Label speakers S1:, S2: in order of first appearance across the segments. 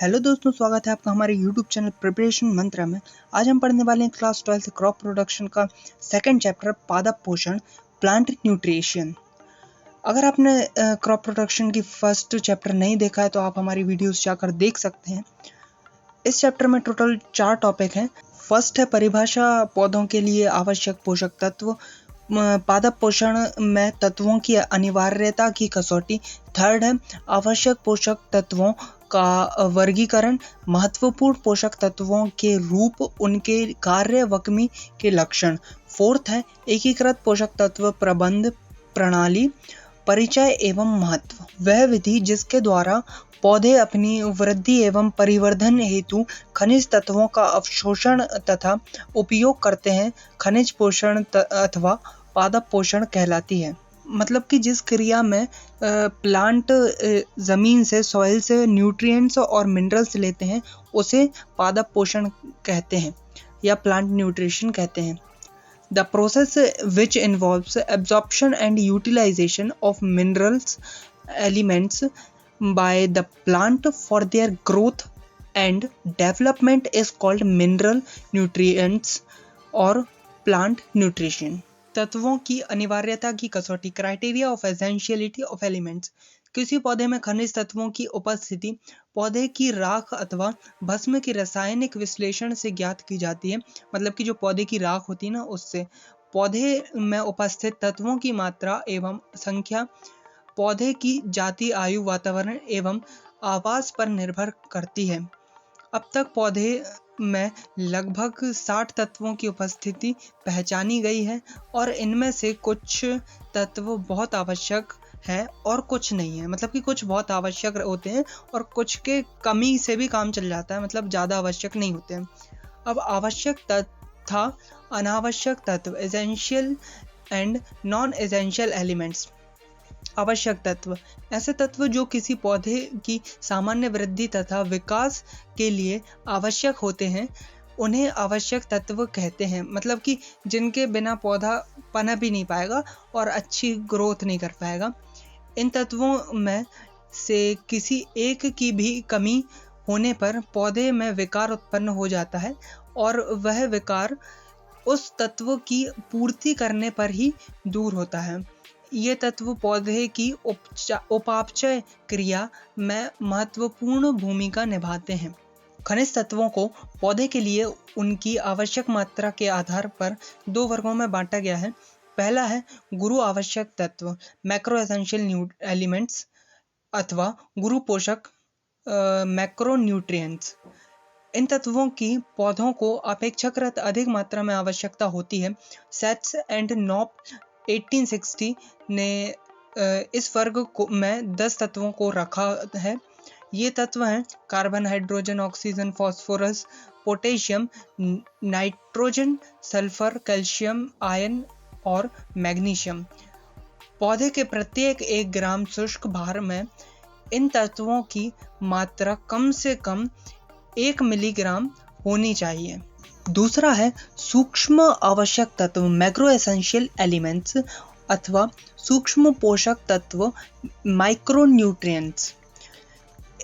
S1: Hello दोस्तों, स्वागत है आपका हमारे यूट्यूब चैनल प्रिपरेशन मंत्रा में। आज हम पढ़ने वाले हैं क्लास 12 क्रॉप प्रोडक्शन का सेकंड चैप्टर पादप पोषण प्लांट न्यूट्रिशन। अगर आपने क्रॉप प्रोडक्शन की फर्स्ट चैप्टर नहीं देखा है तो आप हमारी वीडियोस जाकर देख सकते हैं। इस चैप्टर में टोटल 4 टॉपिक हैं। फर्स्ट है परिभाषा, पौधों के लिए आवश्यक पोषक तत्व, पादप पोषण में तत्वों की अनिवार्यता की कसौटी। थर्ड है आवश्यक पोषक तत्वों का वर्गीकरण, महत्वपूर्ण पोषक तत्वों के रूप, उनके कार्य वक्मी के लक्षण। फोर्थ है एकीकृत पोषक तत्व प्रबंध प्रणाली, परिचय एवं महत्व। वह विधि जिसके द्वारा पौधे अपनी वृद्धि एवं परिवर्धन हेतु खनिज तत्वों का अवशोषण तथा उपयोग करते हैं, खनिज पोषण अथवा पादप पोषण कहलाती है। मतलब कि जिस क्रिया में प्लांट जमीन से, सॉइल से न्यूट्रिएंट्स और मिनरल्स लेते हैं उसे पादप पोषण कहते हैं या प्लांट न्यूट्रिशन कहते हैं। The process which involves absorption and utilization of minerals elements by the plant for their growth and development is called mineral nutrients और plant nutrition। तत्वों की अनिवार्यता की कसौटी, criteria of essentiality of elements. किसी पौधे में खनिज तत्वों की उपस्थिति पौधे की राख अथवा भस्म के रासायनिक विश्लेषण से ज्ञात की जाती है। मतलब कि जो पौधे की राख होती है ना, उससे पौधे में उपस्थित तत्वों की मात्रा एवं संख्या पौधे की जाति, आयु, वातावरण एवं आवास पर निर्भर करती है। अब तक पौधे में लगभग 60 तत्वों की उपस्थिति पहचानी गई है और इनमें से कुछ तत्व बहुत आवश्यक है और कुछ नहीं है। मतलब कि कुछ बहुत आवश्यक होते हैं और कुछ के कमी से भी काम चल जाता है, मतलब ज़्यादा आवश्यक नहीं होते हैं। अब आवश्यक तथा अनावश्यक तत्व, essential and non essential elements. आवश्यक तत्व ऐसे तत्व जो किसी पौधे की सामान्य वृद्धि तथा विकास के लिए आवश्यक होते हैं, उन्हें आवश्यक तत्व कहते हैं। मतलब कि जिनके बिना पौधा पनप भी नहीं पाएगा और अच्छी ग्रोथ नहीं कर पाएगा। इन तत्वों में से किसी एक की भी कमी होने पर पौधे में विकार उत्पन्न हो जाता है और वह विकार उस तत्व की पूर्ति करने पर ही दूर होता है। ये तत्व पौधे की उपापचय क्रिया में महत्वपूर्ण भूमिका निभाते हैं। खनिज तत्वों को पौधे के लिए उनकी आवश्यक मात्रा के आधार पर 2 वर्गों में बांटा गया है। पहला है गुरु आवश्यक तत्व, मैक्रो एसेंशियल एलिमेंट्स अथवा गुरु पोषक, मैक्रो न्यूट्रिएंट्स। इन तत्वों की पौधों को अपेक्षाकृत अधिक मात्रा में आवश्यकता होती है। सेट्स एंड नॉप 1860 ने इस वर्ग में 10 तत्वों को रखा है। ये तत्व हैं carbon, hydrogen, oxygen, phosphorus, potassium, nitrogen, sulphur, calcium, iron और मैग्नीशियम। पौधे के प्रत्येक 1 ग्राम शुष्क भार में इन तत्वों की मात्रा कम से कम 1 मिलीग्राम होनी चाहिए। दूसरा है सूक्ष्म आवश्यक तत्व, मैक्रो एसेंशियल एलिमेंट्स अथवा सूक्ष्म पोषक तत्व, माइक्रो न्यूट्रिएंट्स।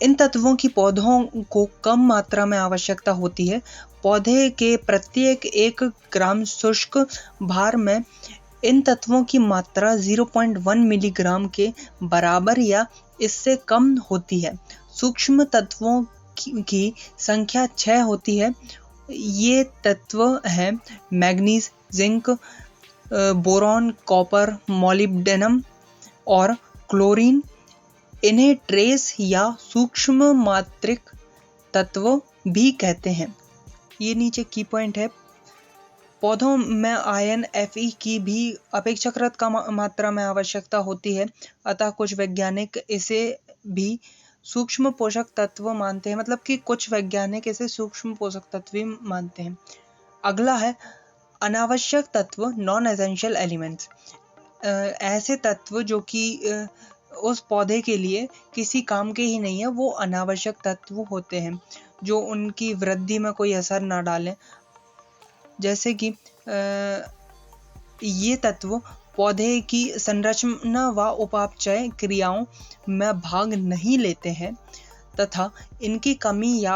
S1: इन तत्वों की पौधों को कम मात्रा में आवश्यकता होती है। पौधे के प्रत्येक 1 ग्राम शुष्क भार में इन तत्वों की मात्रा 0.1 मिलीग्राम के बराबर या इससे कम होती है। सूक्ष्म तत्वों की संख्या 6 होती है। ये तत्व हैं manganese, zinc, boron, copper, molybdenum और क्लोरीन। इन्हें ट्रेस या सूक्ष्म मात्रिक तत्व भी कहते हैं। ये नीचे की पॉइंट है। पौधों में आयरन, Fe की भी अपेक्षाकृत कम मात्रा में आवश्यकता होती है, अतः कुछ वैज्ञानिक इसे भी सूक्ष्म पोषक तत्व मानते हैं। मतलब कि कुछ वैज्ञानिक इसे सूक्ष्म पोषक तत्व मानते हैं। अगला है अनावश्यक तत्व, नॉन एसेंशियल एलिमेंट्स। ऐसे तत्व जो कि उस पौधे के लिए किसी काम के ही नहीं है, वो अनावश्यक तत्व होते हैं जो उनकी वृद्धि में कोई असर ना डालें। जैसे कि ये तत्व पौधे की संरचना व उपापचय क्रियाओं में भाग नहीं लेते हैं तथा इनकी कमी या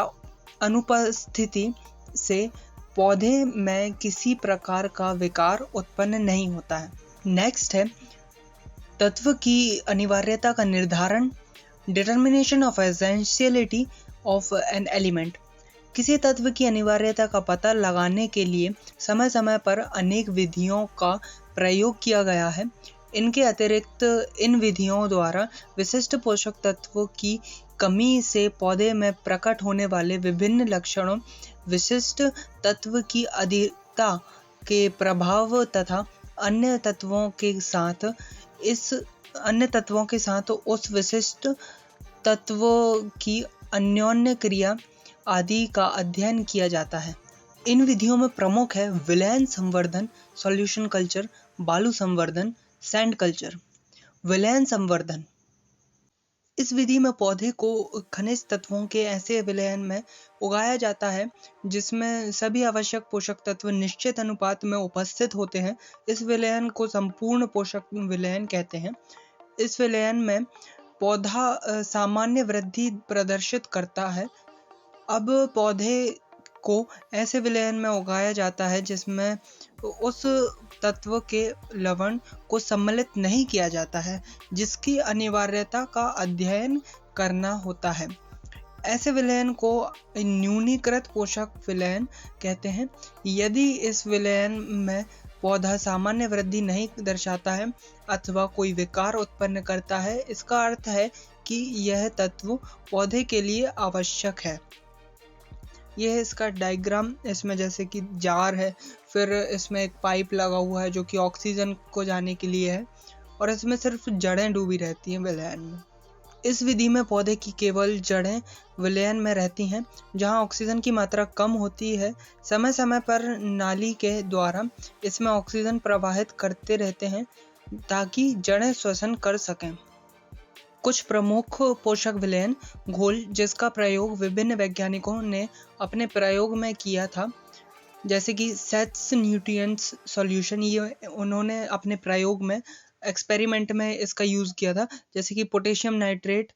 S1: अनुपस्थिति से पौधे में किसी प्रकार का विकार उत्पन्न नहीं होता है। नेक्स्ट है तत्व की अनिवार्यता का निर्धारण, determination of essentiality of an element. किसी तत्व की अनिवार्यता का पता लगाने के लिए समय समय पर अनेक विधियों का प्रयोग किया गया है। इनके अतिरिक्त इन विधियों द्वारा विशिष्ट पोषक तत्वों की कमी से पौधे में प्रकट होने वाले विभिन्न लक्षणों, विशिष्ट तत्व की अधिकता के प्रभाव तथा अन्य तत्वों के साथ उस विशिष्ट तत्वों की अन्योन्य क्रिया आदि का अध्ययन किया जाता है। इन विधियों में प्रमुख है विलयन संवर्धन, सॉल्यूशन कल्चर, बालू संवर्धन, सैंड कल्चर। विलयन संवर्धन, इस विधि में पौधे को खनिज तत्वों के ऐसे विलयन में उगाया जाता है जिसमें सभी आवश्यक पोषक तत्व निश्चित अनुपात में उपस्थित होते हैं। इस विलयन को संपूर्ण पोषक विलयन कहते हैं। इस विलयन में पौधा सामान्य वृद्धि प्रदर्शित करता है। अब पौधे को ऐसे विलयन में उगाया जाता है जिसमें उस तत्व के लवण को सम्मिलित नहीं किया जाता है जिसकी अनिवार्यता का अध्ययन करना होता है। ऐसे विलयन को न्यूनीकृत पोषक विलयन कहते हैं। यदि इस विलयन में पौधा सामान्य वृद्धि नहीं दर्शाता है अथवा कोई विकार उत्पन्न करता है, इसका अर्थ है कि यह तत्व पौधे के लिए आवश्यक है। यह है इसका डायग्राम। इसमें जैसे कि जार है, फिर इसमें एक पाइप लगा हुआ है जो कि ऑक्सीजन को जाने के लिए है, और इसमें सिर्फ जड़ें डूबी रहती हैं विलयन में। इस विधि में पौधे की केवल जड़ें विलयन में रहती हैं जहां ऑक्सीजन की मात्रा कम होती है। समय समय पर नाली के द्वारा इसमें ऑक्सीजन प्रवाहित करते रहते हैं ताकि जड़ें श्वसन कर सकें। कुछ प्रमुख पोषक विलयन घोल, जिसका प्रयोग विभिन्न वैज्ञानिकों ने अपने प्रयोग में किया था, जैसे कि सेट्स न्यूट्रिएंट्स सॉल्यूशन, ये उन्होंने अपने प्रयोग में एक्सपेरिमेंट में इसका यूज़ किया था। जैसे कि potassium nitrate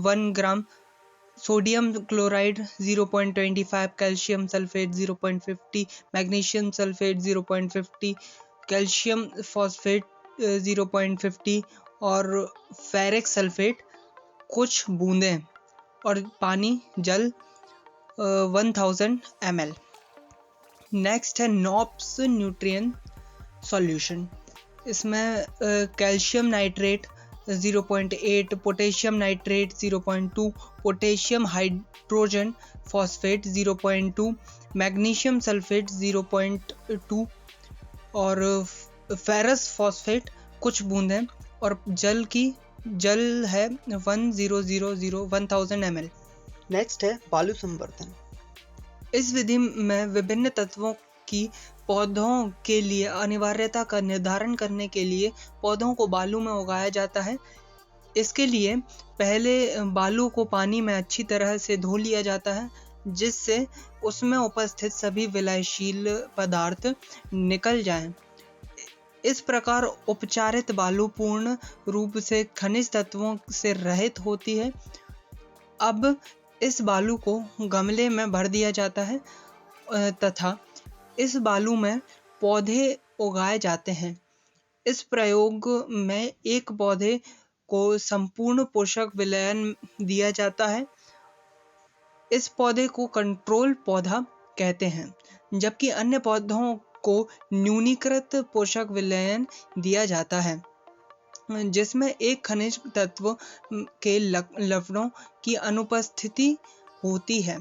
S1: 1 gram, sodium chloride 0.25, calcium sulphate 0.50, magnesium sulphate 0.50, calcium phosphate 0.50 और फेरिक सल्फेट कुछ बूंदें, और पानी जल 1000 ml। नेक्स्ट है नॉप्स न्यूट्रिएंट सॉल्यूशन। इसमें calcium nitrate 0.8, potassium nitrate 0.2, potassium hydrogen phosphate 0.2, magnesium sulphate 0.2 और फेरस फॉस्फेट कुछ बूंदें, और जल है 1000 ml।
S2: नेक्स्ट है बालू संवर्धन।
S1: इस विधि में विभिन्न तत्वों की पौधों के लिए अनिवार्यता का निर्धारण करने के लिए पौधों को बालू में उगाया जाता है। इसके लिए पहले बालू को पानी में अच्छी तरह से धो लिया जाता है जिससे उसमें उपस्थित सभी विलयशील पदार्थ निकल जाएं। इस प्रकार उपचारित बालू पूर्ण रूप से खनिज तत्वों से रहित होती है। अब इस बालू को गमले में भर दिया जाता है तथा इस बालू में पौधे उगाए जाते हैं। इस प्रयोग में एक पौधे को संपूर्ण पोषक विलयन दिया जाता है। इस पौधे को कंट्रोल पौधा कहते हैं, जबकि अन्य पौधों को न्यूनीकृत पोषक विलयन दिया जाता है जिसमें एक खनिज तत्व के लवणों की अनुपस्थिति होती है।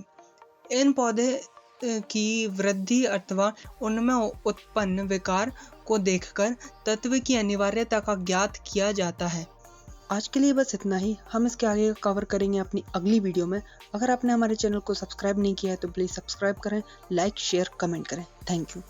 S1: इन पौधे की वृद्धि अथवा उनमें उत्पन्न विकार को देखकर तत्व की अनिवार्यता का ज्ञात किया जाता है।
S2: आज के लिए बस इतना ही। हम इसके आगे कवर करेंगे अपनी अगली वीडियो में। अगर आपने हमारे चैनल को सब्सक्राइब नहीं किया है तो प्लीज़ सब्सक्राइब करें, लाइक, शेयर, कमेंट करें। Thank you.